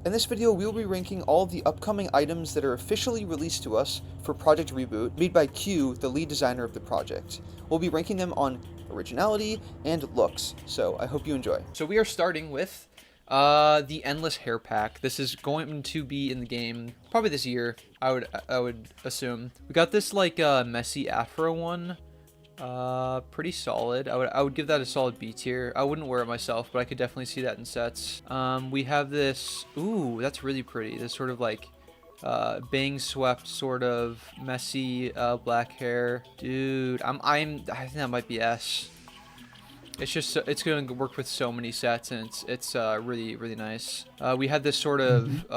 In this video, we will be ranking all of the upcoming items that are officially released to us for Project Reboot, made by Q, the lead designer of the project. We'll be ranking them on originality and looks, so I hope you enjoy. So we are starting with the Endless Hair Pack. This is going to be in the game probably this year, I would assume. We got this like messy afro one. Pretty solid. I would give that a solid B tier. I wouldn't wear it myself, but I could definitely see that in sets. We have this. Ooh, that's really pretty. This sort of like bang swept sort of messy black hair. Dude, I think that might be S. It's just it's gonna work with so many sets, and it's really nice. We had this sort of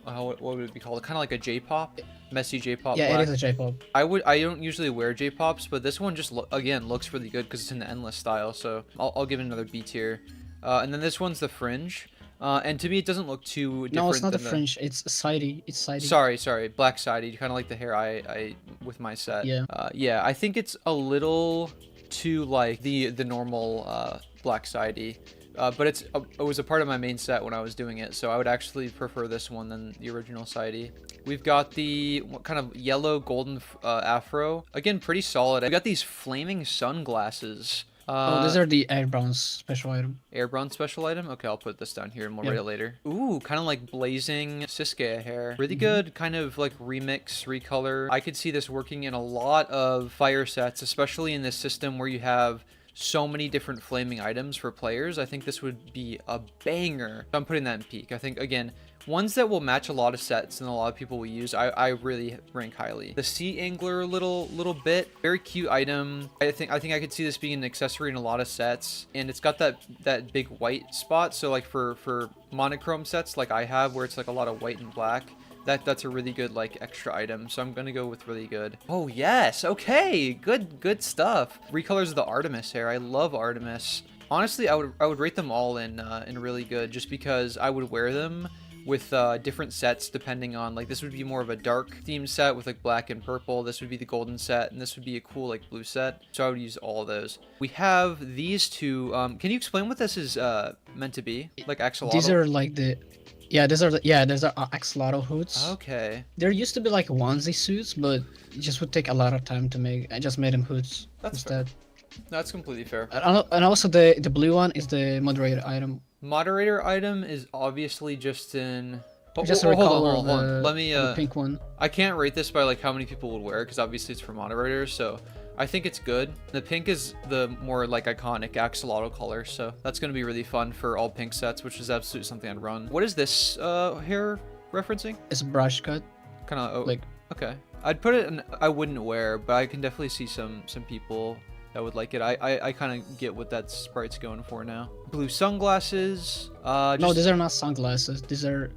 what would it be called? Kind of like a J-pop, messy J-pop. Yeah, black. it is a J-pop. I don't usually wear J-pops, but this one just again looks really good because it's in the endless style. So I'll give it another B tier. And then this one's the fringe. And to me, it doesn't look too different. No, it's not than the fringe. It's sidey. It's sidey. Sorry, black sidey. Kind of like the hair I with my set. Yeah. Yeah, I think it's a little too like the normal black sidey. But it was a part of my main set when I was doing it, so I would actually prefer this one than the original sidey. We've got the kind of yellow golden afro. Again, pretty solid. I've got these flaming sunglasses. These are the air bronze special item. Air bronze special item? Okay, I'll put this down here and we'll rate it later. Ooh, kind of like blazing Sisuke hair. Really good, kind of like remix, recolor. I could see this working in a lot of fire sets, especially in this system where you have so many different flaming items for players. I think this would be a banger. I'm putting that in peak. I think, again, ones that will match a lot of sets and a lot of people will use, I really rank highly. The sea angler little bit, very cute item. I think I could see this being an accessory in a lot of sets, and it's got that big white spot. So like for monochrome sets like I have, where it's like a lot of white and black, that's a really good like extra item, so I'm gonna go with really good. Oh yes, okay, good stuff. Recolors of the Artemis hair. I love Artemis. Honestly, I would rate them all in really good, just because I would wear them with different sets depending on, like, this would be more of a dark theme set with like black and purple. This would be the golden set, and this would be a cool like blue set. So I would use all of those. We have these two. Can you explain what this is meant to be? Like axolotl? These are like the. Yeah, these are axolotl hoods. Okay. There used to be like onesie suits, but it just would take a lot of time to make. I just made them hoods instead. That's completely fair. And also the blue one is the moderator item. Moderator item is obviously just in. Just hold hold on. Let me. The pink one. I can't rate this by like how many people would wear it, because obviously it's for moderators. So I think it's good. The pink is the more like iconic axolotl color, so that's gonna be really fun for all pink sets, which is absolutely something I'd run. What is this hair referencing? It's a brush cut. Kind of like. Okay. I'd put it in. I wouldn't wear, but I can definitely see some people that would like it. I kind of get what that sprite's going for now. Blue sunglasses. No, these are not sunglasses. These are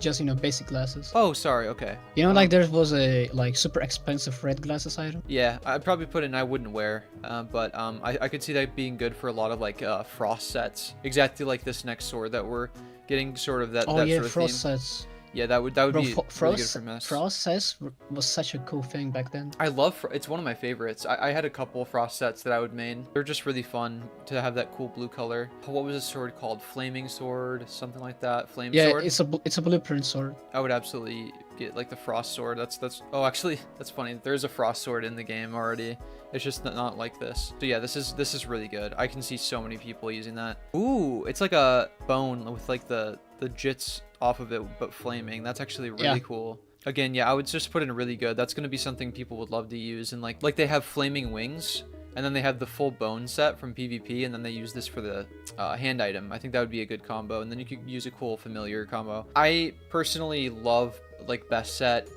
just, basic glasses. Oh, sorry. Okay. Like there was a like super expensive red glasses item. Yeah, I'd probably put it in I wouldn't wear, but I could see that being good for a lot of like frost sets. Exactly like this next sword that we're getting, sort of that. Oh that yeah, sort of frost theme. sets. Yeah, that would be really good for mess. Frost sets was such a cool thing back then. I love it's one of my favorites. I had a couple frost sets that I would main. They're just really fun to have that cool blue color. What was this sword called? Flaming sword, something like that. Flame sword. Yeah, it's a blueprint sword. I would absolutely get like the frost sword. That's oh, actually that's funny. There's a frost sword in the game already. It's just not like this. So yeah, this is really good. I can see so many people using that. Ooh, it's like a bone with like the jits off of it, but flaming. That's actually really cool. Again, yeah, I would just put in really good. That's gonna be something people would love to use. And like they have flaming wings, and then they have the full bone set from PvP, and then they use this for the hand item. I think that would be a good combo, and then you could use a cool familiar combo. I personally love like best set,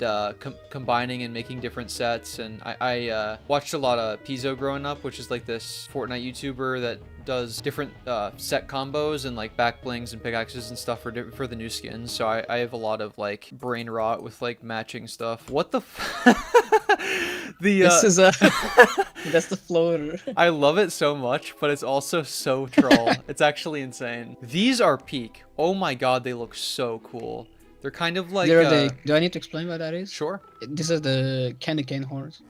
combining and making different sets, and I watched a lot of Pizzo growing up, which is like this Fortnite YouTuber that does different set combos and like back blings and pickaxes and stuff for the new skins. So I have a lot of like brain rot with like matching stuff. What the this is a that's the floater. I love it so much, but it's also so troll. It's actually insane. These are peak. Oh my god, they look so cool. They're kind of like do I need to explain what that is? Sure. This is the candy cane horns.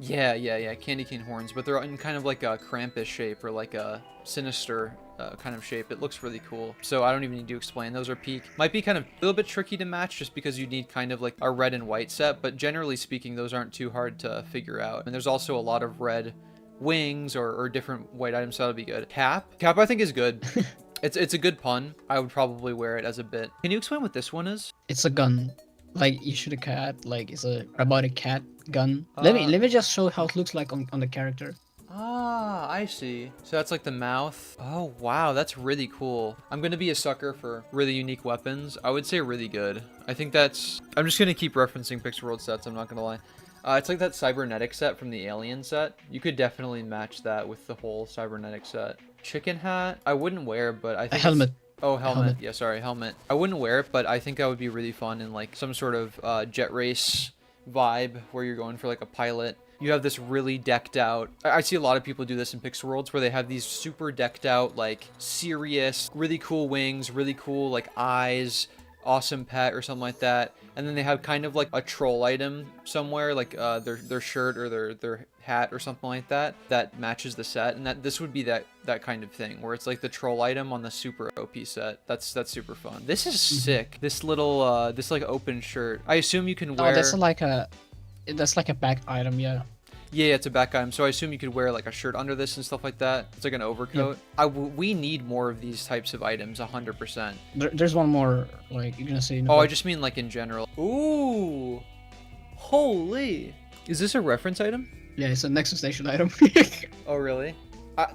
Yeah, candy cane horns, but they're in kind of like a Krampus shape or like a sinister kind of shape. It looks really cool. So I don't even need to explain. Those are peak. Might be kind of a little bit tricky to match just because you need kind of like a red and white set, but generally speaking, those aren't too hard to figure out. And there's also a lot of red wings or different white items, so that'll be good. Cap I think is good. It's a good pun. I would probably wear it as a bit. Can you explain what this one is? It's a gun. Like you shoot a cat. Like it's a robotic cat gun. Let me just show how it looks like on the character. Ah, I see. So that's like the mouth. Oh, wow, that's really cool. I'm gonna be a sucker for really unique weapons. I would say really good. I think that's... I'm just gonna keep referencing Pixel World sets, I'm not gonna lie. It's like that cybernetic set from the Alien set. You could definitely match that with the whole cybernetic set. Chicken hat, I wouldn't wear, but I think... A helmet. Oh, helmet. Yeah, sorry, helmet. I wouldn't wear it, but I think that would be really fun in like some sort of jet race vibe where you're going for like a pilot. You have this really decked out... I see a lot of people do this in Pixel Worlds where they have these super decked out, like, serious, really cool wings, really cool, like, eyes, awesome pet or something like that. And then they have kind of like a troll item somewhere, like their shirt or their hat or something like that, that matches the set. And this would be that kind of thing where it's like the troll item on the super OP set. That's super fun. This is sick. This little, this like open shirt. I assume you can wear... Oh, that's like a back item, yeah. Yeah, it's a back item, so I assume you could wear like a shirt under this and stuff like that. It's like an overcoat. Yep. We need more of these types of items, 100%. There's one more, like, you're gonna see... Oh, I just mean like in general. Ooh! Holy! Is this a reference item? Yeah, it's a Nexus Station item. Oh, really?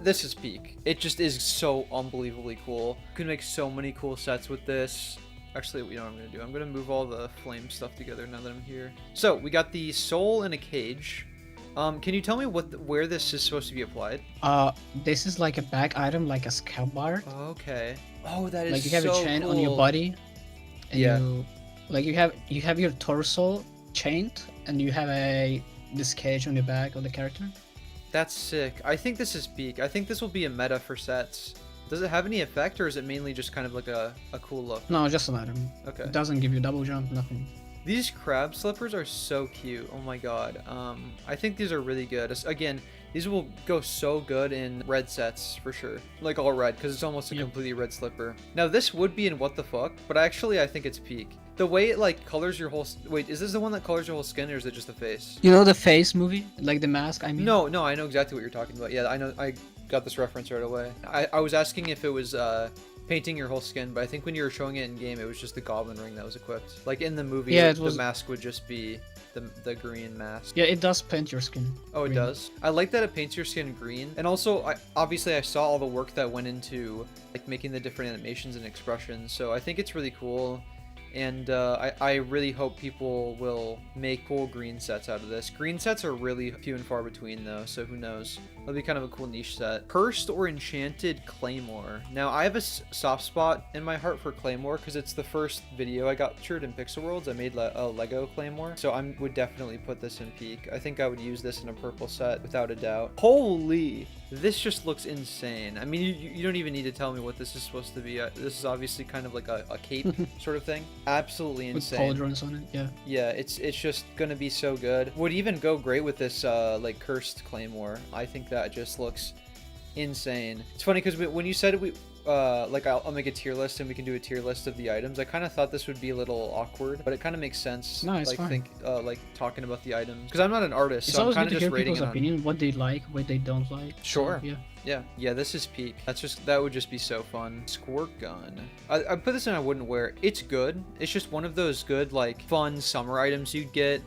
This is peak. It just is so unbelievably cool. You can make so many cool sets with this. Actually, you know what I'm going to do? I'm going to move all the flame stuff together now that I'm here. So, we got the soul in a cage. Can you tell me where this is supposed to be applied? This is like a back item, like a scalp bar. Okay. Oh, that is like you have so a chain cool. on your body, and yeah. you have your torso chained, and you have this cage on your back of the character. That's sick. I think this is peak. I think this will be a meta for sets. Does it have any effect, or is it mainly just kind of like a cool look? No, just an item. Okay. It doesn't give you double jump, nothing. These crab slippers are so cute. Oh my god. I think these are really good. Again, these will go so good in red sets for sure. Like all red, because it's almost a completely red slipper. Now this would be in what the fuck, but actually I think it's peak. The way it like colors your whole... Wait, is this the one that colors your whole skin, or is it just the face? You know the face movie? Like the mask, I mean? No, I know exactly what you're talking about. Yeah, I know. I got this reference right away. I was asking if it was painting your whole skin, but I think when you were showing it in game, it was just the goblin ring that was equipped. Like in the movie, yeah, the mask would just be the green mask. Yeah, it does paint your skin. Oh, it green. does? I like that it paints your skin green. And also, obviously I saw all the work that went into like making the different animations and expressions, so I think it's really cool. And I really hope people will make cool green sets out of this. Green sets are really few and far between though, so who knows. That'll be kind of a cool niche set. Cursed or Enchanted Claymore. Now, I have a soft spot in my heart for Claymore because it's the first video I got featured in Pixel Worlds. I made a Lego Claymore, so I would definitely put this in peak. I think I would use this in a purple set without a doubt. Holy! This just looks insane. I mean, you don't even need to tell me what this is supposed to be. This is obviously kind of like a cape sort of thing. Absolutely insane. With pauldrons on it, yeah. Yeah, it's just gonna be so good. Would even go great with this like cursed claymore. I think that just looks insane. It's funny because when you said we like I'll make a tier list and we can do a tier list of the items, I kind of thought this would be a little awkward, but it kind of makes sense. No, it's like fine. like talking about the items because I'm not an artist, It's so I'm always kind good of to just hear rating people's it opinion, what they like, what they don't like. Sure. So, yeah. Yeah, this is peak. That would just be so fun. Squirt gun. I put this in, I wouldn't wear it. It's good. It's just one of those good, like, fun summer items you'd get.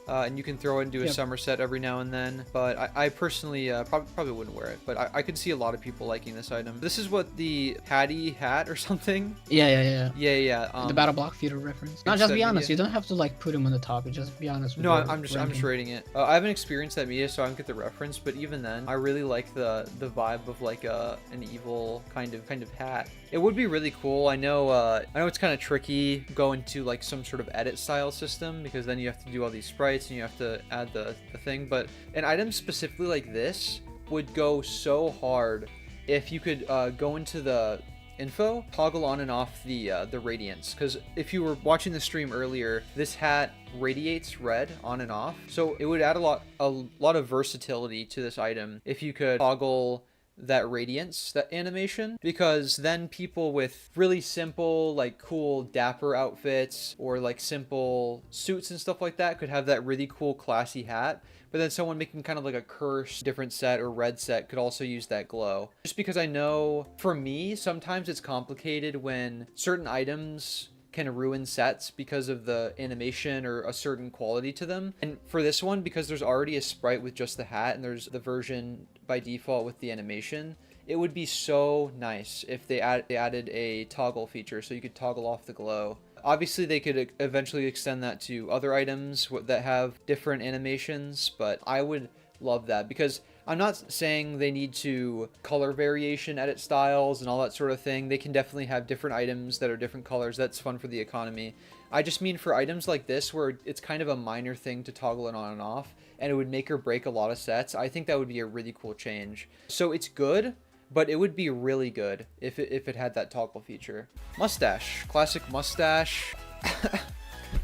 And you can throw it into a summer set every now and then. But I personally probably wouldn't wear it. But I could see a lot of people liking this item. This is what the Hattie hat or something? Yeah. Yeah. The Battle Block Theater reference. No, just be honest. You don't have to like put him on the top. Just be honest. With No, I'm just rating it. I haven't experienced that media, so I don't get the reference. But even then, I really like the vibe of like an evil kind of hat. It would be really cool. I know it's kind of tricky going to like some sort of edit style system because then you have to do all these sprites and you have to add the thing. But an item specifically like this would go so hard if you could go into the info, toggle on and off the radiance, because if you were watching the stream earlier, this hat radiates red on and off, so it would add a lot of versatility to this item if you could toggle that radiance, that animation, because then people with really simple, like cool dapper outfits or like simple suits and stuff like that could have that really cool classy hat. But then someone making kind of like a curse different set or red set could also use that glow. Just because I know for me, sometimes it's complicated when certain items can ruin sets because of the animation or a certain quality to them. And for this one, because there's already a sprite with just the hat and there's the version by default with the animation, it would be so nice if they added a toggle feature so you could toggle off the glow. Obviously, they could eventually extend that to other items that have different animations, but I would love that, because I'm not saying they need to color variation, edit styles, and all that sort of thing. They can definitely have different items that are different colors. That's fun for the economy. I just mean for items like this where it's kind of a minor thing to toggle it on and off, and it would make or break a lot of sets. I think that would be a really cool change. So it's good, but it would be really good if it had that toggle feature. Mustache. Classic mustache.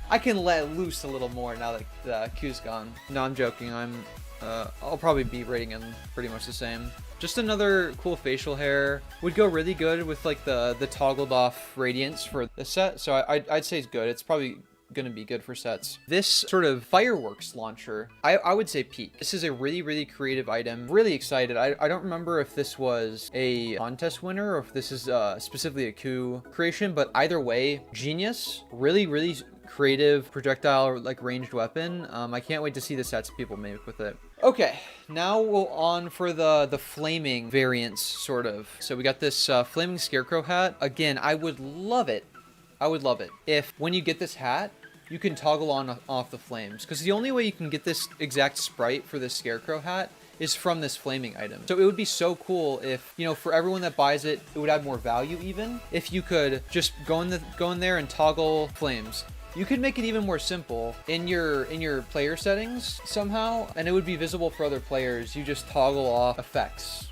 I can let loose a little more now that the Q's gone. No, I'm joking. I'll probably be rating him pretty much the same. Just another cool facial hair. Would go really good with like the toggled off radiance for the set. So I'd say it's good. It's probably going to be good for sets. This sort of fireworks launcher, I would say peak. This is a really, really creative item. Really excited. I don't remember if this was a contest winner or if this is specifically a Q creation, but either way, genius. Really, really creative projectile like ranged weapon. I can't wait to see the sets people make with it. Okay, now we'll on for the flaming variants, sort of. So we got this flaming scarecrow hat. Again, I would love it. I would love it if when you get this hat, you can toggle on off the flames, because the only way you can get this exact sprite for this scarecrow hat is from this flaming item. So it would be so cool if, you know, for everyone that buys it, it would add more value even if you could just go in there and toggle flames. You could make it even more simple in your player settings somehow, and it would be visible for other players. You just toggle off effects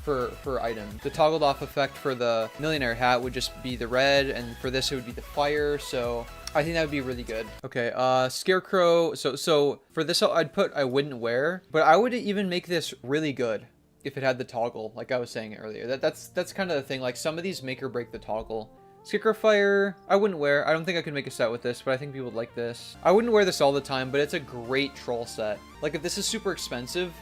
for items. The toggled off effect for the millionaire hat would just be the red, and for this it would be the fire. So I think that would be really good. Okay, scarecrow. So for this I wouldn't wear, but I would even make this really good if it had the toggle, like I was saying earlier. That's kind of the thing. Like some of these make or break the toggle. Scarecrow fire, I wouldn't wear. I don't think I could make a set with this, but I think people would like this. I wouldn't wear this all the time, but it's a great troll set. Like if this is super expensive,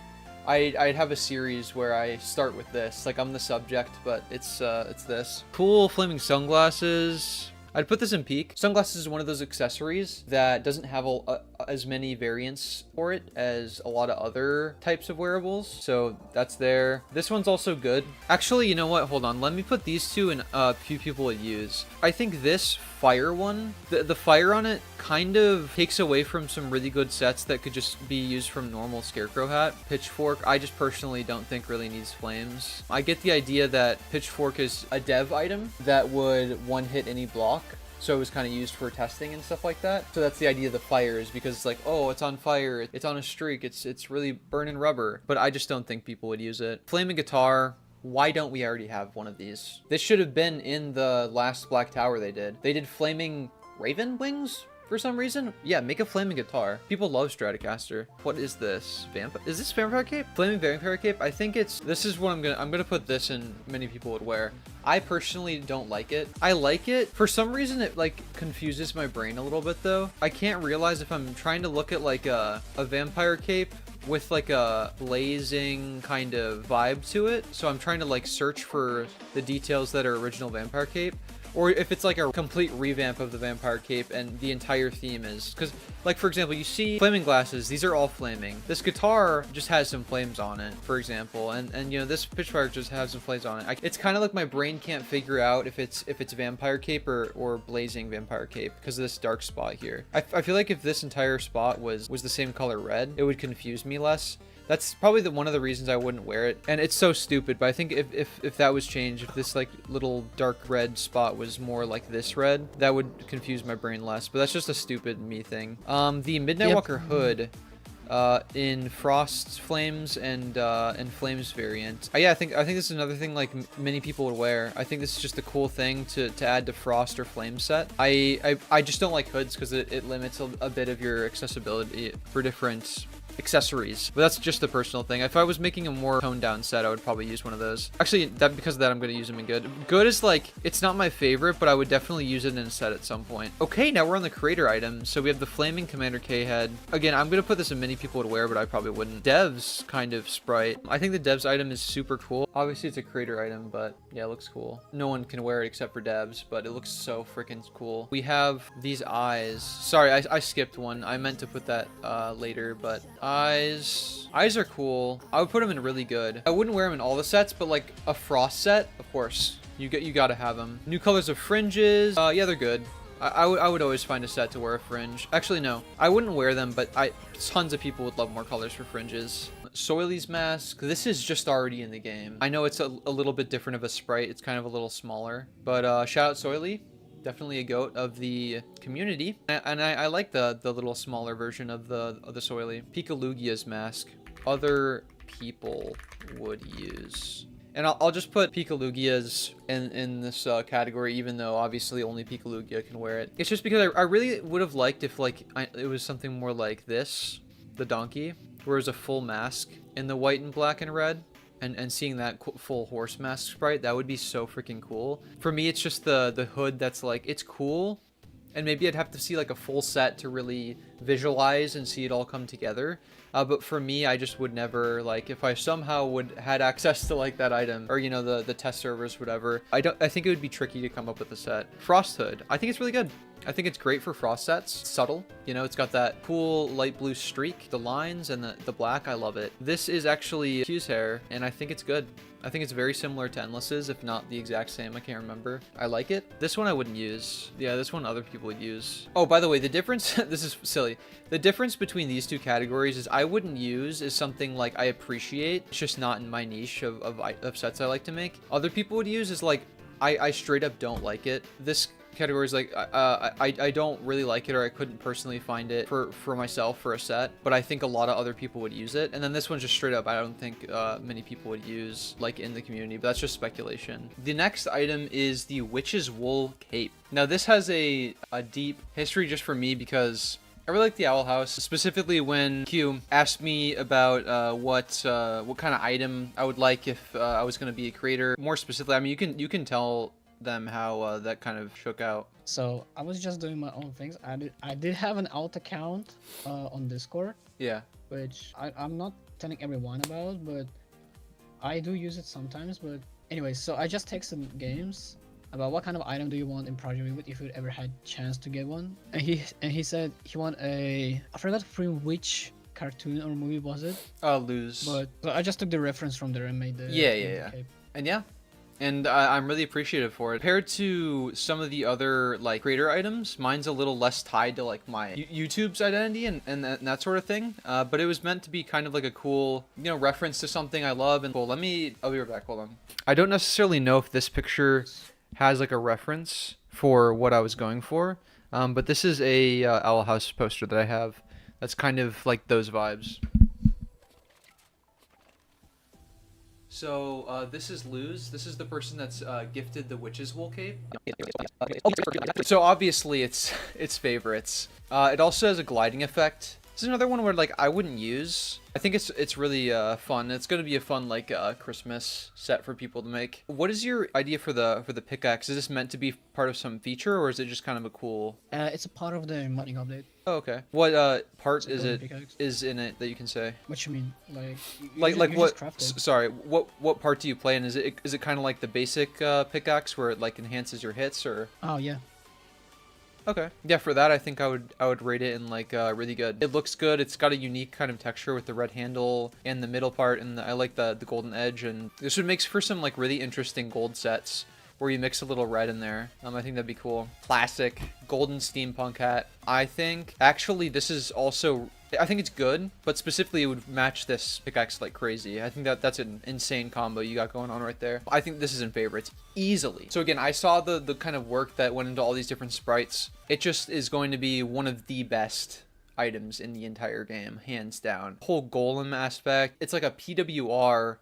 I'd have a series where I start with this. Like I'm the subject, but it's this. Cool flaming sunglasses. I'd put this in peak. Sunglasses is one of those accessories that doesn't have as many variants for it as a lot of other types of wearables. So that's there. This one's also good. Actually, you know what? Hold on. Let me put these two in a few people would use. I think this fire one, the fire on it kind of takes away from some really good sets that could just be used from normal scarecrow hat. Pitchfork, I just personally don't think really needs flames. I get the idea that pitchfork is a dev item that would one hit any block. So it was kind of used for testing and stuff like that. So that's the idea of the fire, is because it's like, oh, it's on fire, it's on a streak, it's really burning rubber. But I just don't think people would use it. Flaming guitar. Why don't we already have one of these? This should have been in the last Black Tower they did. They did flaming raven wings for some reason. Yeah, make a flaming guitar. People love Stratocaster. What is this? Is this vampire cape? Flaming vampire cape? I think this is what I'm gonna put this in. Many people would wear. I personally don't like it. I like it. For some reason, it like confuses my brain a little bit though. I can't realize if I'm trying to look at like a vampire cape with like a blazing kind of vibe to it. So I'm trying to like search for the details that are original vampire cape, or if it's like a complete revamp of the vampire cape and the entire theme is, because like for example, you see flaming glasses, these are all flaming. This guitar just has some flames on it, for example, and you know, this pitchfork just has some flames on it. It's kind of like my brain can't figure out if it's vampire cape or blazing vampire cape because of this dark spot here. I feel like if this entire spot was the same color red, it would confuse me less. That's probably one of the reasons I wouldn't wear it. And it's so stupid, but I think if that was changed, if this like little dark red spot was more like this red, that would confuse my brain less. But that's just a stupid me thing. The Midnight Walker hood, in Frost Flames and Flames variant. Yeah, I think this is another thing like many people would wear. I think this is just a cool thing to add to Frost or Flame set. I just don't like hoods because it limits a bit of your accessibility for different accessories, but that's just a personal thing. If I was making a more toned down set, I would probably use one of those. Actually, because of that, I'm going to use them in good. Good is like, it's not my favorite, but I would definitely use it in a set at some point. Okay, now we're on the creator item. So we have the Flaming Commander K head. Again, I'm going to put this in many people would wear, but I probably wouldn't. Dev's kind of sprite. I think the Dev's item is super cool. Obviously, it's a creator item, but yeah, it looks cool. No one can wear it except for Dev's, but it looks so freaking cool. We have these eyes. Sorry, I skipped one. I meant to put that later, but eyes are cool. I would put them in really good. I wouldn't wear them in all the sets, but like a Frost set, of course, you gotta have them. New colors of fringes. Yeah, they're good. I would always find a set to wear a fringe. Actually, no, I wouldn't wear them, but tons of people would love more colors for fringes. Soily's mask. This is just already in the game. I know it's a little bit different of a sprite. It's kind of a little smaller, but shout out Soily. Definitely a goat of the community, and I like the little smaller version of the Soily. Pikalugia's mask. Other people would use, and I'll just put Pikalugia's in this category, even though obviously only Pikalugia can wear it. It's just because I really would have liked if like it was something more like this, the donkey, where it's a full mask in the white and black and red. And seeing that full horse mask sprite, that would be so freaking cool. For me, it's just the hood that's like, it's cool. And maybe I'd have to see like a full set to really visualize and see it all come together. But for me, I just would never, like, if I somehow had access to like that item, or you know, the test servers, whatever, I think it would be tricky to come up with a set. Frost hood, I think it's really good. I think it's great for Frost sets. It's subtle, you know, it's got that cool light blue streak, the lines and the black. I love it. This is actually Q's hair, and I think it's good. I think it's very similar to Endless's, if not the exact same. I can't remember. I like it. This one I wouldn't use. Yeah, this one other people would use. Oh, by the way, the difference, this is silly. The difference between these two categories is I wouldn't use is something like I appreciate. It's just not in my niche of sets I like to make. Other people would use is like, I straight up don't like it. This category is like, I don't really like it, or I couldn't personally find it for myself for a set, but I think a lot of other people would use it. And then this one's just straight up, I don't think many people would use like in the community, but that's just speculation. The next item is the Witch's Wool Cape. Now this has a deep history just for me because I really like the Owl House, specifically when Q asked me about what kind of item I would like if I was going to be a creator. More specifically, I mean, you can tell them how that kind of shook out. So I was just doing my own things. I did have an alt account on Discord. Yeah. Which I'm not telling everyone about, but I do use it sometimes. But anyways, so I just texted games about what kind of item do you want in Project Reboot if you ever had chance to get one. And he said he want I forgot from which cartoon or movie was it? Lose. But so I just took the reference from there and made the yeah. cape. And yeah. And I'm really appreciative for it. Compared to some of the other like creator items, mine's a little less tied to like my YouTube's identity and that sort of thing. But it was meant to be kind of like a cool, you know, reference to something I love. And well, I'll be right back. Hold on. I don't necessarily know if this picture has like a reference for what I was going for. But this is a Owl House poster that I have. That's kind of like those vibes. So this is Luz. This is the person that's gifted the Witch's Wool Cape. So obviously it's favorites. It also has a gliding effect. This is another one where like I wouldn't use. I think it's really fun. It's gonna be a fun like Christmas set for people to make. What is your idea for the pickaxe? Is this meant to be part of some feature, or is it just kind of a cool? It's a part of the modding update. Oh, okay. What part is in it that you can say? What you mean? Like what? Sorry, what part do you play in? Is it kind of like the basic pickaxe where it like enhances your hits, or? Oh yeah. Okay. Yeah, for that I think I would rate it in like really good. It looks good. It's got a unique kind of texture with the red handle and the middle part, and I like the golden edge, and this would make for some like really interesting gold sets where you mix a little red in there. I think that'd be cool. Classic golden steampunk hat. I think actually this is also, I think it's good, but specifically it would match this pickaxe like crazy. I think that's an insane combo you got going on right there. I think this is in favorites easily. So again, I saw the kind of work that went into all these different sprites. It just is going to be one of the best items in the entire game, hands down. Whole golem aspect, it's like a PWR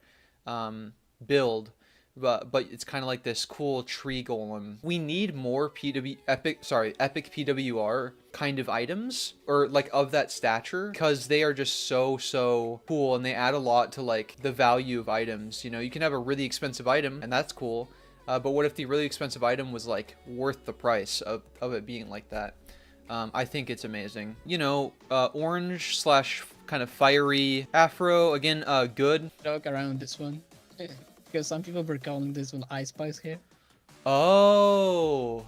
build, but it's kind of like this cool tree golem. We need more epic PWR kind of items, or like of that stature, because they are just so cool, and they add a lot to like the value of items. You know, you can have a really expensive item and that's cool, but what if the really expensive item was like worth the price of it being like that? I think it's amazing. You know, orange slash kind of fiery afro, again, good. Joke around this one. Because some people were calling this one Ice Spice hair. Oh,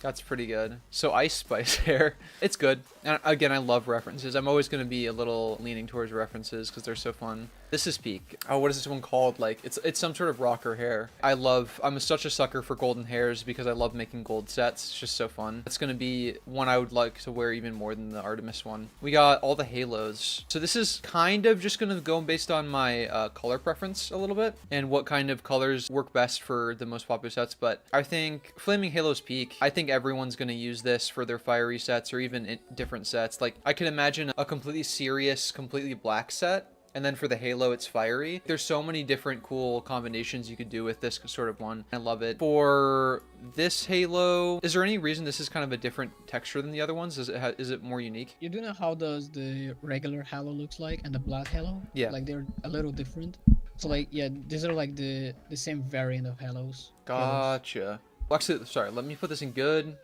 that's pretty good. So Ice Spice hair, it's good. And again, I love references. I'm always going to be a little leaning towards references because they're so fun. This is peak. Oh, what is this one called? Like, it's some sort of rocker hair. I'm such a sucker for golden hairs because I love making gold sets. It's just so fun. It's going to be one I would like to wear even more than the Artemis one. We got all the halos. So this is kind of just going to go based on my color preference a little bit and what kind of colors work best for the most popular sets. But I think Flaming Halos peak. I think everyone's going to use this for their fiery sets or even in different sets. Like, I could imagine a completely serious, completely black set, and then for the halo it's fiery. There's so many different cool combinations you could do with this sort of one. I love it. For this halo, is there any reason this is kind of a different texture than the other ones? Is it more unique? You do know how does the regular halo looks like and the black halo? Yeah. Like they're a little different. So like, yeah, these are like the same variant of halos. Gotcha. Well, actually, sorry, let me put this in good.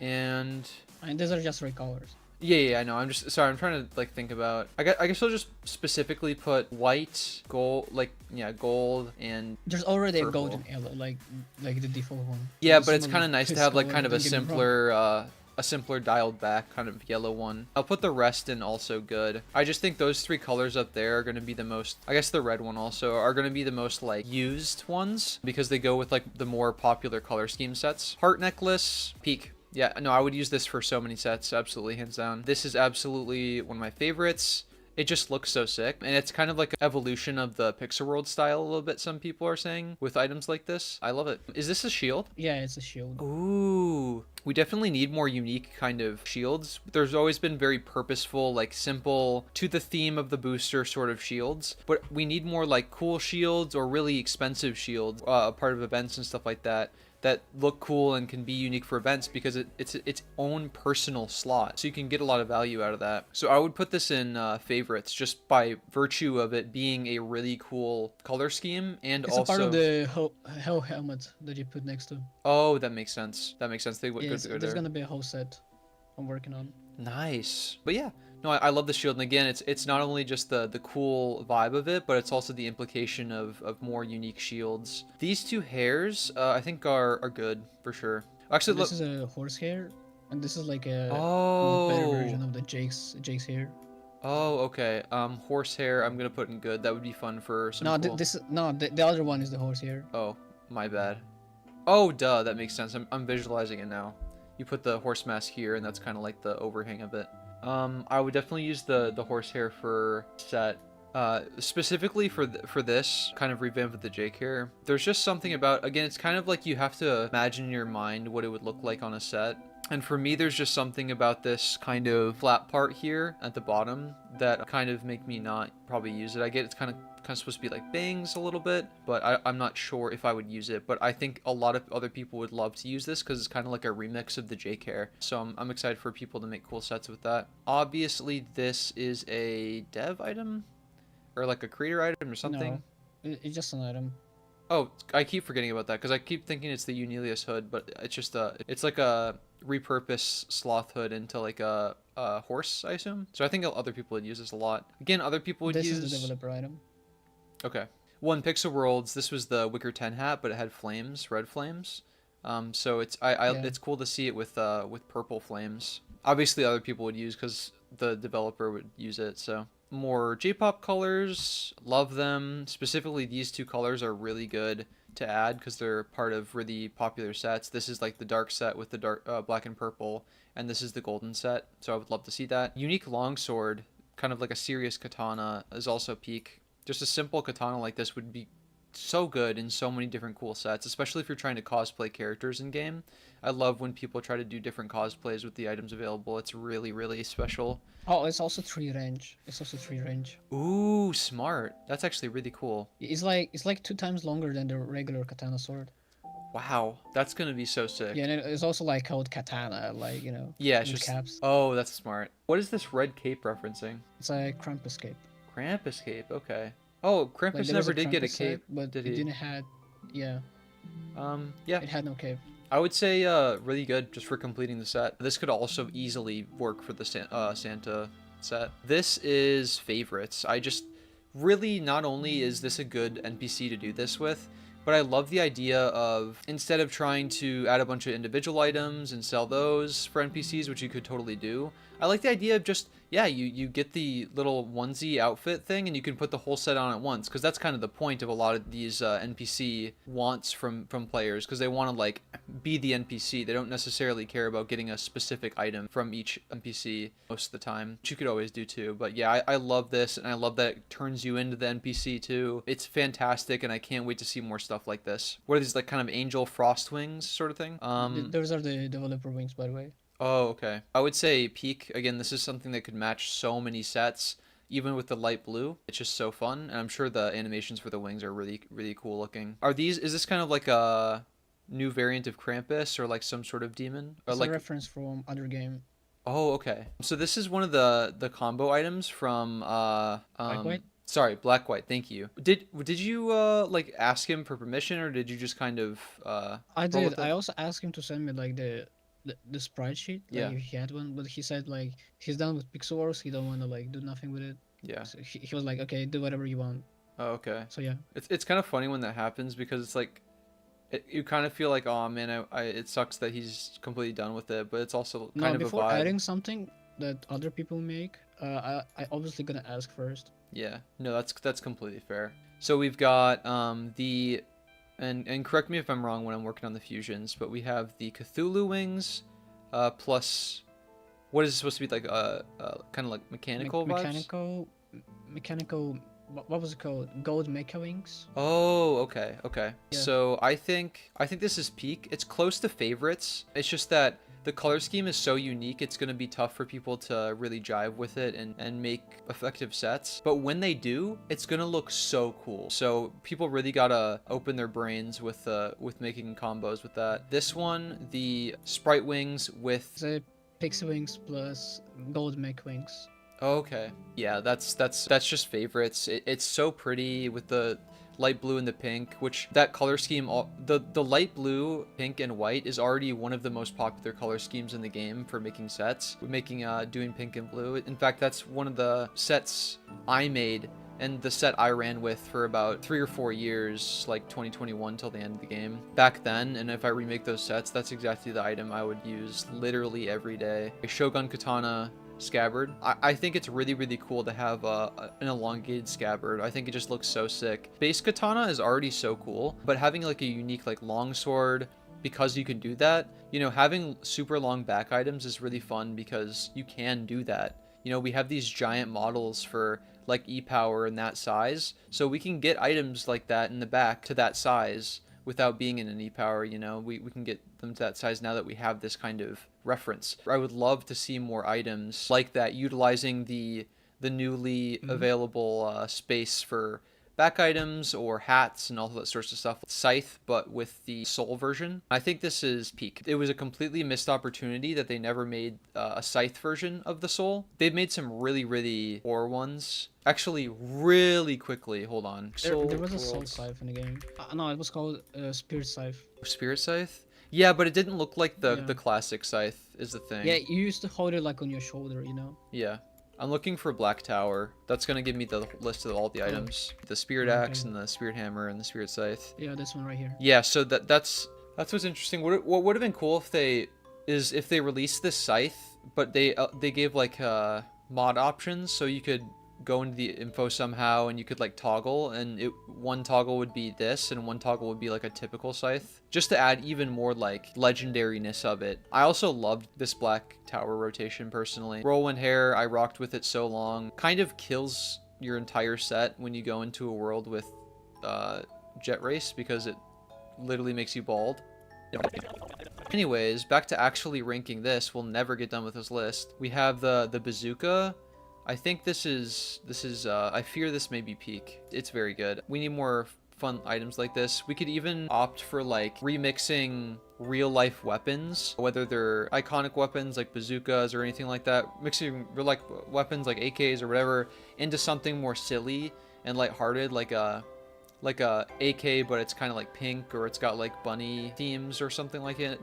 And these are just recolors. Yeah, I know. I'm just sorry. I'm trying to like think about. I guess I'll just specifically put white, gold, gold and. There's already purple. a golden halo, like the default one. Yeah, but it's kind of nice to have like kind of a simpler dialed back kind of yellow one. I'll put the rest in also good. I just think those three colors up there are going to be the most, I guess the red one also, are going to be the most like used ones because they go with like the more popular color scheme sets. Heart necklace, peak. Yeah, no, I would use this for so many sets, absolutely, hands down. This is absolutely one of my favorites. It just looks so sick, and it's kind of like an evolution of the Pixel World style a little bit, some people are saying, with items like this. I love it. Is this a shield? Yeah, it's a shield. Ooh. We definitely need more unique kind of shields. There's always been very purposeful, like simple, to the theme of the booster sort of shields, but we need more like cool shields or really expensive shields, part of events and stuff like that look cool and can be unique for events because it's its own personal slot, so you can get a lot of value out of that. So I would put this in favorites just by virtue of it being a really cool color scheme, and it's also a part of the hell helmet that you put next to. Oh, that makes sense. They would Yes, go there's gonna be a whole set I'm working on. Nice. But yeah, no, I love the shield, and again, it's not only just the cool vibe of it, but it's also the implication of more unique shields. These two hairs, I think are good for sure. Actually, this is a horsehair, and this is like a Oh. better version of the Jake's hair. Oh, okay. Horsehair, I'm gonna put in good. That would be fun for some. No, cool... the other one is the horsehair. Oh, my bad. Oh, duh, that makes sense. I'm visualizing it now. You put the horse mask here, and that's kind of like the overhang of it. I would definitely use the horsehair for set. Specifically for this kind of revamp of the Jake hair. There's just something about, again, it's kind of like you have to imagine in your mind what it would look like on a set. And for me, there's just something about this kind of flat part here at the bottom that kind of make me not probably use it. I get it's kind of supposed to be like bangs a little bit, but I'm not sure if I would use it. But I think a lot of other people would love to use this because it's kind of like a remix of the Jake hair. So I'm excited for people to make cool sets with that. Obviously, this is a dev item or like a creator item or something. No, it's just an item. Oh, I keep forgetting about that because I keep thinking it's the Unilius hood, but it's just it's like a repurposed sloth hood into like a horse, I assume. So I think other people would use this a lot. Again, other people would use. This is the developer item. Okay. Well, in Pixel Worlds, this was the Wicker 10 hat, but it had flames, red flames. So it's it's cool to see it with purple flames. Obviously, other people would use because the developer would use it. So more J-pop colors, love them. Specifically, these two colors are really good to add because they're part of really popular sets. This is like the dark set with the dark black and purple, and this is the golden set. So I would love to see that. Unique longsword, kind of like a serious katana, is also peak. Just a simple katana like this would be so good in so many different cool sets, especially if you're trying to cosplay characters in game. I love when people try to do different cosplays with the items available. It's really, really special. Oh, it's also 3 range. It's also 3 range. Ooh, smart. That's actually really cool. It's like 2 times longer than the regular katana sword. Wow, that's gonna be so sick. Yeah, and it's also like called katana, like Yeah, it's in just. caps. Oh, that's smart. What is this red cape referencing? It's a Krampus cape. Krampus cape. Okay. Oh, Like Krampus there was never a did get a Krampus set, cape, but did it he? didn't had. Yeah, Yeah. it had no cape. I would say really good just for completing the set. This could also easily work for the Santa set. This is favorites. I just really, not only is this a good NPC to do this with, but I love the idea of, instead of trying to add a bunch of individual items and sell those for NPCs, which you could totally do, I like the idea of just, yeah, you get the little onesie outfit thing and you can put the whole set on at once, because that's kind of the point of a lot of these NPC wants from players, because they want to like be the NPC. They don't necessarily care about getting a specific item from each NPC most of the time, which you could always do too. But yeah, I love this, and I love that it turns you into the NPC too. It's fantastic, and I can't wait to see more stuff like this. What are these, like kind of angel frost wings sort of thing? Those are the developer wings, by the way. Oh, okay. I would say peak. Again, this is something that could match so many sets, even with the light blue. It's just so fun, and I'm sure the animations for the wings are really, really cool looking. Is this kind of like a new variant of Krampus or like some sort of demon? Or It's like, a reference from other game. oh, okay. So this is one of the combo items from Black White. Sorry, Black White. Thank you. Did you like ask him for permission, or did you just kind of I roll with did. it? I also asked him to send me like the sprite sheet, like Yeah. if he had one, but he said like he's done with Pixel Wars. He don't want to like do nothing with it. Yeah. So he was like, okay, do whatever you want. Oh, okay. So yeah. It's kind of funny when that happens, because it's like you kind of feel like, oh man, it sucks that he's completely done with it, but it's also No, kind of a before vibe. adding something that other people make, I obviously gonna ask first. Yeah, no, that's completely fair. So we've got the and correct me if I'm wrong when I'm working on the fusions, but we have the Cthulhu wings, plus what is it supposed to be, like kind of like mechanical vibes? Mechanical. What was it called? Gold mecha wings. Oh, okay, okay. Yeah. So I think this is peak. It's close to favorites. It's just that the color scheme is so unique, it's going to be tough for people to really jive with it and make effective sets. But when they do, it's going to look so cool. So people really got to open their brains with making combos with that. This one, the sprite wings with The pixie wings plus gold mech wings. okay. Yeah, that's just favorites. It's so pretty with the light blue and the pink, which that color scheme, the light blue, pink, and white is already one of the most popular color schemes in the game for making sets. Doing pink and blue. In fact, that's one of the sets I made and the set I ran with for about 3 or 4 years, like 2021 till the end of the game. Back then, and if I remake those sets, that's exactly the item I would use literally every day. A Shogun Katana scabbard. I think it's really, really cool to have an elongated scabbard. I think it just looks so sick. Base katana is already so cool, but having like a unique like long sword, because you can do that, having super long back items is really fun because you can do that. We have these giant models for like E-Power and that size, so we can get items like that in the back to that size without being in an E-Power. We can get them to that size now that we have this kind of reference. I would love to see more items like that utilizing the newly available space for back items or hats and all that sorts of stuff. Scythe, but with the soul version. I think this is peak. It was a completely missed opportunity that they never made a Scythe version of the soul. They've made some really, really poor ones. Actually, really quickly, hold on. There was a soul scythe in the game. No, it was called spirit scythe. Spirit Scythe? Yeah, but it didn't look like the Yeah. classic Scythe is the thing. Yeah, you used to hold it like on your shoulder, Yeah. I'm looking for Black Tower. That's going to give me the list of all the items. The Spirit Axe and the Spirit Hammer and the Spirit Scythe. Yeah, this one right here. Yeah, so that's what's interesting. What would have been cool if they released this Scythe, but they gave like mod options, so you could go into the info somehow and you could like toggle, and one toggle would be this and one toggle would be like a typical Scythe, just to add even more like legendariness of it. I also loved this Black Tower rotation personally. Whirlwind Hair, I rocked with it so long. Kind of kills your entire set when you go into a world with jet race because it literally makes you bald. Anyways, back to actually ranking this. We'll never get done with this list. We have the bazooka. I think this is I fear this may be peak. It's very good. We need more fun items like this. We could even opt for like remixing real life weapons, whether they're iconic weapons like bazookas or anything like that, mixing real life weapons like AKs or whatever into something more silly and lighthearted, like a AK, but it's kind of like pink, or it's got like bunny themes or something like it.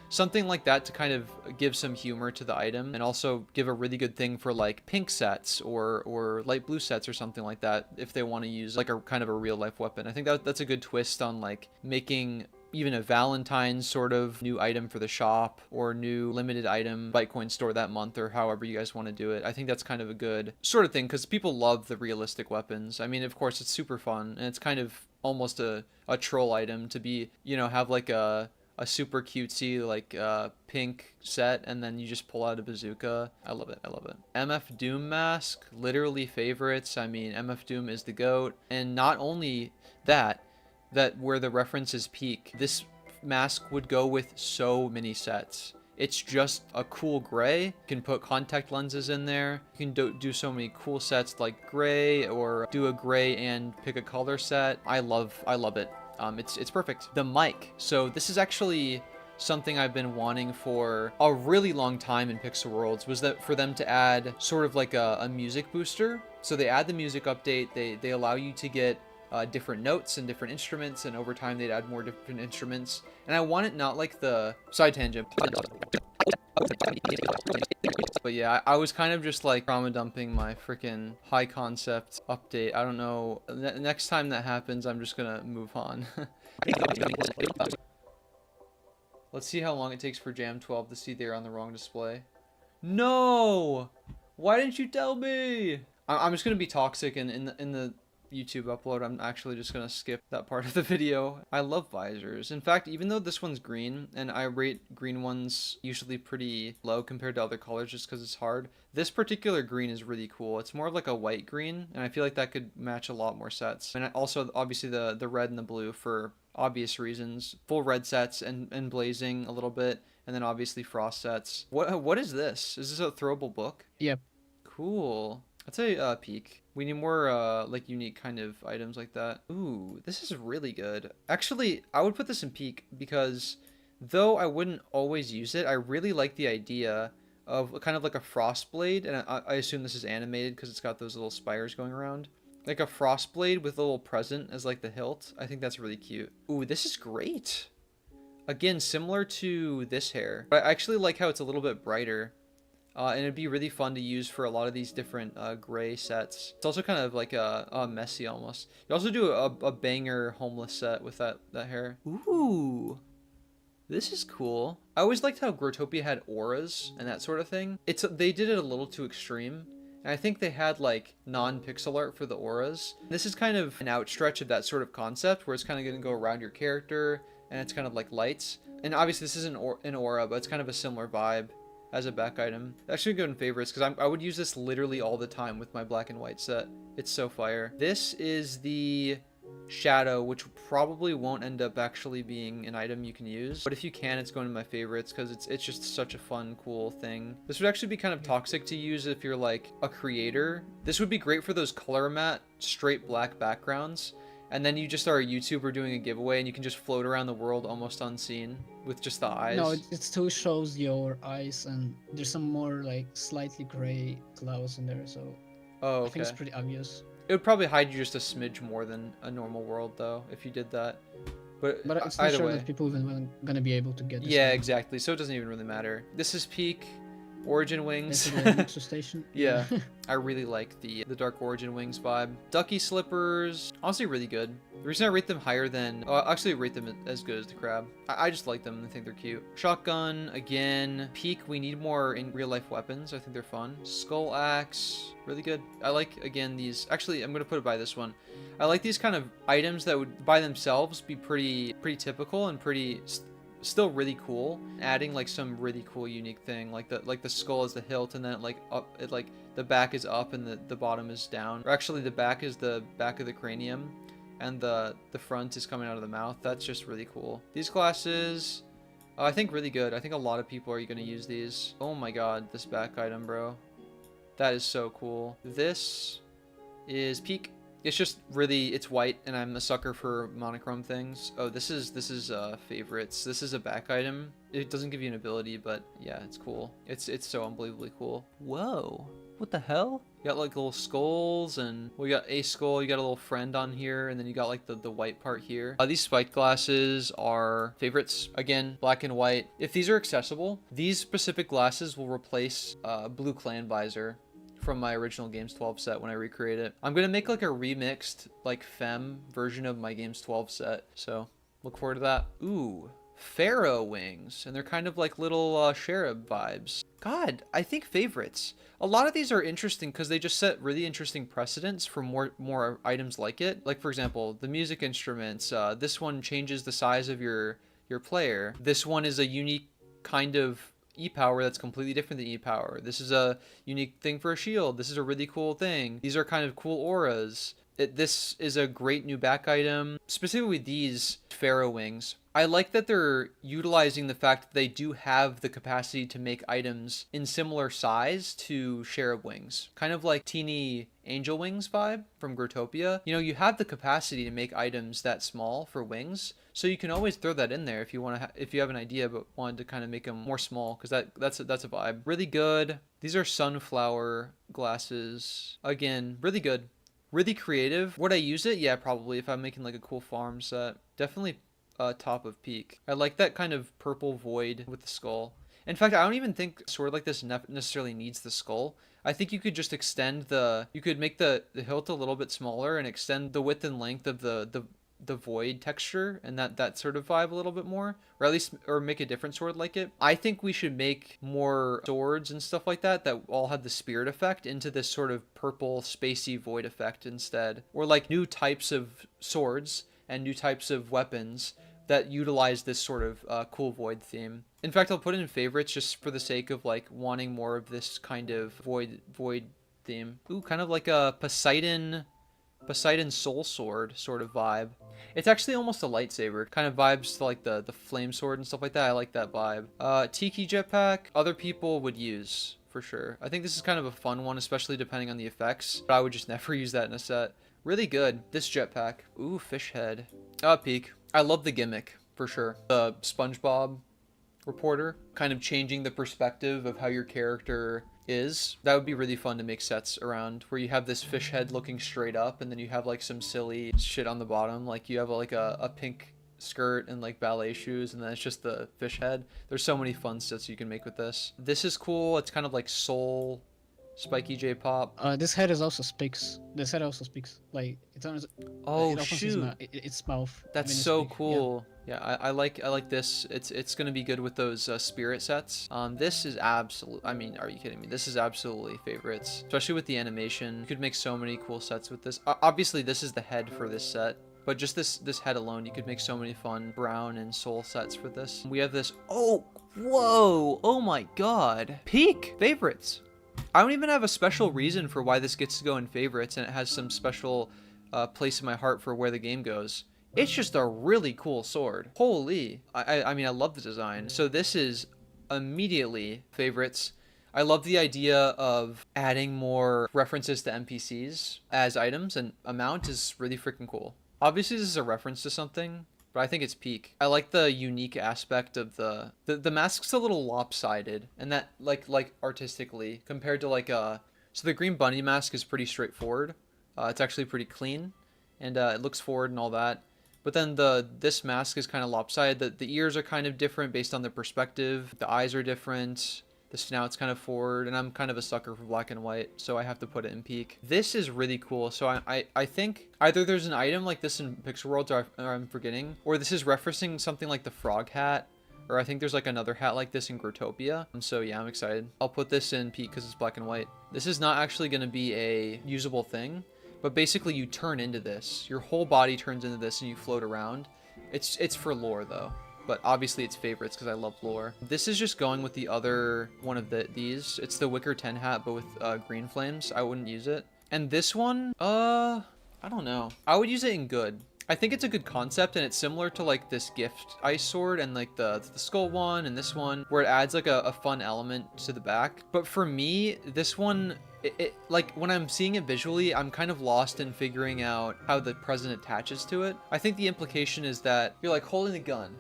Something like that to kind of give some humor to the item, and also give a really good thing for like pink sets or light blue sets or something like that if they want to use like a kind of a real life weapon. I think that's a good twist on like making even a Valentine's sort of new item for the shop, or new limited item Bitcoin store that month, or however you guys want to do it. I think that's kind of a good sort of thing, because people love the realistic weapons. I mean, of course, it's super fun, and it's kind of almost a troll item to be, you know, have like a super cutesy like pink set, and then you just pull out a bazooka. I love it. I love it. MF Doom mask, literally favorites. I mean, MF Doom is the GOAT. And not only that where the reference is peak, this mask would go with so many sets. It's just a cool gray. You can put contact lenses in there. You can do so many cool sets like gray, or do a gray and pick a color set. I love it. It's perfect. The mic. So this is actually something I've been wanting for a really long time in Pixel Worlds, was that for them to add sort of like a music booster. So they add the music update. They allow you to get different notes and different instruments, and over time they'd add more different instruments. And I want it not like the side tangent, but yeah, I was kind of just like trauma dumping my freaking high concept update. I don't know, next time that happens I'm just gonna move on. Let's see how long it takes for Jam 12 to see they're on the wrong display. No, why didn't you tell me? I'm just gonna be toxic, and in the YouTube upload, I'm actually just gonna skip that part of the video. I love visors. In fact, even though this one's green, and I rate green ones usually pretty low compared to other colors just because it's hard, this particular green is really cool. It's more of like a white green, and I feel like that could match a lot more sets. And also, obviously, the red and the blue for obvious reasons. Full red sets and blazing a little bit, and then obviously frost sets. What is this? Is this a throwable book? Yep. Cool. I'd say peak. We need more like unique kind of items like that. Ooh, this is really good. Actually, I would put this in peak because though I wouldn't always use it, I really like the idea of kind of like a frost blade, and I assume this is animated because it's got those little spires going around. Like a frost blade with a little present as like the hilt. I think that's really cute. Ooh, this is great. Again, similar to this hair. But I actually like how it's a little bit brighter. And it'd be really fun to use for a lot of these different gray sets. It's also kind of like messy almost. You also do a banger homeless set with that hair. Ooh, this is cool. I always liked how Growtopia had auras and that sort of thing. They did it a little too extreme. And I think they had like non-pixel art for the auras. This is kind of an outstretch of that sort of concept where it's kind of going to go around your character and it's kind of like lights. And obviously this isn't an aura, but it's kind of a similar vibe as a back item. Actually good in favorites because I would use this literally all the time with my black and white set. It's so fire. This is the shadow, which probably won't end up actually being an item you can use, but if you can, it's going to my favorites because it's just such a fun, cool thing. This would actually be kind of toxic to use if you're like a creator. This would be great for those color matte straight black backgrounds, and then you just are a YouTuber doing a giveaway and you can just float around the world almost unseen with just the eyes. No, it still shows your eyes, and there's some more like slightly gray clouds in there, so oh, okay. I think it's pretty obvious. It would probably hide you just a smidge more than a normal world, though, if you did that. But it's not either sure way. that people even gonna be able to get this. Yeah, exactly. So it doesn't even really matter. This is peak Origin Wings. Station. Yeah, I really like the Dark Origin Wings vibe. Ducky Slippers, honestly really good. The reason I rate them higher than, actually rate them as good as the crab. I just like them and I think they're cute. Shotgun, again. Peak, we need more in real life weapons. I think they're fun. Skull Axe, really good. I like, again, these, actually I'm gonna put it by this one. I like these kind of items that would by themselves be pretty typical and pretty still really cool. Adding like some really cool unique thing, like the skull is the hilt, and then it like the back is up and the bottom is down, or actually the back is the back of the cranium and the front is coming out of the mouth. That's just really cool. These glasses, I think really good. I think a lot of people are going to use these. Oh my god, this back item, bro. That is so cool. This is Peak. It's just really, it's white, and I'm a sucker for monochrome things. Oh, this is favorites. This is a back item. It doesn't give you an ability, but yeah, it's cool. It's so unbelievably cool. Whoa, what the hell? You got like little skulls, and we got a skull. You got a little friend on here, and then you got like the white part here. These spike glasses are favorites. Again, black and white. If these are accessible, these specific glasses will replace blue clan visor from my original Games 12 set when I recreate it. I'm gonna make like a remixed like femme version of my Games 12 set, so look forward to that. Ooh, pharaoh wings, and they're kind of like little cherub vibes. God, I think favorites. A lot of these are interesting because they just set really interesting precedents for more items like it. Like for example, the music instruments. This one changes the size of your player. This one is a unique kind of E-power that's completely different than E-power. This is a unique thing for a shield. This is a really cool thing. These are kind of cool auras. This is a great new back item. Specifically these pharaoh wings. I like that they're utilizing the fact that they do have the capacity to make items in similar size to cherub wings. Kind of like teeny angel wings vibe from Growtopia. You know, you have the capacity to make items that small for wings, so you can always throw that in there if you want to, if you have an idea but wanted to kind of make them more small, because that's a vibe. Really good. These are sunflower glasses. Again, really good. Really creative. Would I use it? Yeah, probably, if I'm making like a cool farm set. Definitely top of peak. I like that kind of purple void with the skull. In fact, I don't even think a sword like this necessarily needs the skull. I think you could just extend you could make the hilt a little bit smaller and extend the width and length of the void texture and that sort of vibe a little bit more, or at least, or make a different sword like it. I think we should make more swords and stuff like that all have the spirit effect into this sort of purple spacey void effect instead, or like new types of swords and new types of weapons that utilize this sort of cool void theme. In fact, I'll put it in favorites just for the sake of like wanting more of this kind of void theme. Ooh, kind of like a Poseidon soul sword sort of vibe. It's actually almost a lightsaber. Kind of vibes to like the flame sword and stuff like that. I like that vibe. Tiki jetpack, other people would use for sure. I think this is kind of a fun one, especially depending on the effects, but I would just never use that in a set. Really good. This jetpack. Ooh, fish head. Peak. I love the gimmick for sure. The SpongeBob reporter, kind of changing the perspective of how your character is. That would be really fun to make sets around, where you have this fish head looking straight up, and then you have like some silly shit on the bottom, like you have like a pink skirt and like ballet shoes, and then it's just the fish head. There's so many fun sets you can make with this. This is cool. It's kind of like soul spiky J-pop. This head is also speaks. This head also speaks. Like it opens shoot, its mouth. that's so cool. Yeah, I like this. It's gonna be good with those spirit sets. This is absolute. I mean, are you kidding me? This is absolutely favorites, especially with the animation. You could make so many cool sets with this. Obviously, this is the head for this set, but just this head alone, you could make so many fun brown and soul sets for this. We have this. Oh, whoa! Oh my God! Peak favorites. I don't even have a special reason for why this gets to go in favorites, and it has some special place in my heart for where the game goes. It's just a really cool sword. Holy. I mean, I love the design. So this is immediately favorites. I love the idea of adding more references to NPCs as items, and amount is really freaking cool. Obviously, this is a reference to something, but I think it's peak. I like the unique aspect of the mask's a little lopsided, and that like artistically compared to like so the green bunny mask is pretty straightforward. It's actually pretty clean, and it looks forward and all that. But then this mask is kind of lopsided. The ears are kind of different based on the perspective. The eyes are different. The snout's kind of forward, and I'm kind of a sucker for black and white, so I have to put it in peak. This is really cool. So I think either there's an item like this in Pixel World, or I'm forgetting, or this is referencing something like the frog hat, or I think there's like another hat like this in Growtopia. So yeah, I'm excited. I'll put this in peak because it's black and white. This is not actually going to be a usable thing, but basically you turn into this. Your whole body turns into this and you float around. It's for lore though. But obviously it's favorites because I love lore. This is just going with the other one of these. It's the Wicker 10 hat, but with green flames. I wouldn't use it. And this one, I don't know. I would use it in good. I think it's a good concept, and it's similar to like this gift ice sword and like the skull one and this one, where it adds like a fun element to the back. But for me, this one, like when I'm seeing it visually, I'm kind of lost in figuring out how the present attaches to it. I think the implication is that you're like holding the gun.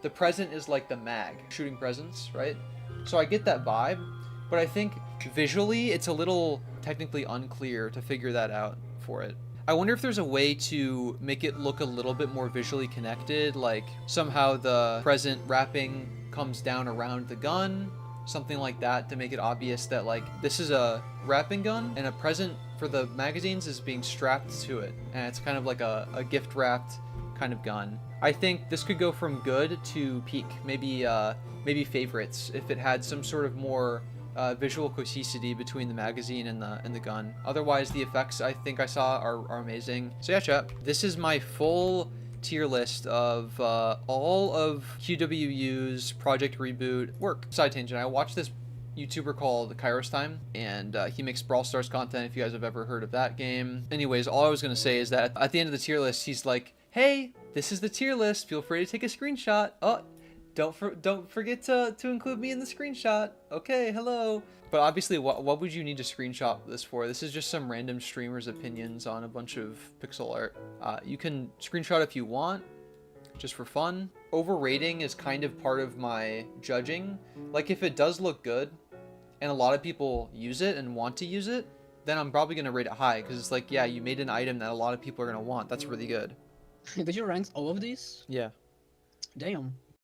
The present is like the mag, shooting presents, right? So I get that vibe, but I think visually it's a little technically unclear to figure that out for it. I wonder if there's a way to make it look a little bit more visually connected, like somehow the present wrapping comes down around the gun, something like that, to make it obvious that like this is a wrapping gun and a present for the magazines is being strapped to it, and it's kind of like a gift wrapped kind of gun. I think this could go from good to peak, maybe favorites, if it had some sort of more visual cohesivity between the magazine and the gun. Otherwise, the effects I think I saw are amazing. So yeah, chat. This is my full tier list of all of QWU's Project Reboot work. Side tangent, I watched this YouTuber called Kairos Time, and he makes Brawl Stars content, if you guys have ever heard of that game. Anyways, all I was going to say is that at the end of the tier list, he's like, hey, this is the tier list. Feel free to take a screenshot. Oh, don't forget to include me in the screenshot. Okay, hello. But obviously, what would you need to screenshot this for? This is just some random streamer's opinions on a bunch of pixel art. You can screenshot if you want, just for fun. Overrating is kind of part of my judging. Like, if it does look good, and a lot of people use it and want to use it, then I'm probably going to rate it high, because it's like, yeah, you made an item that a lot of people are going to want. That's really good. Did you rank all of these? Yeah. Damn.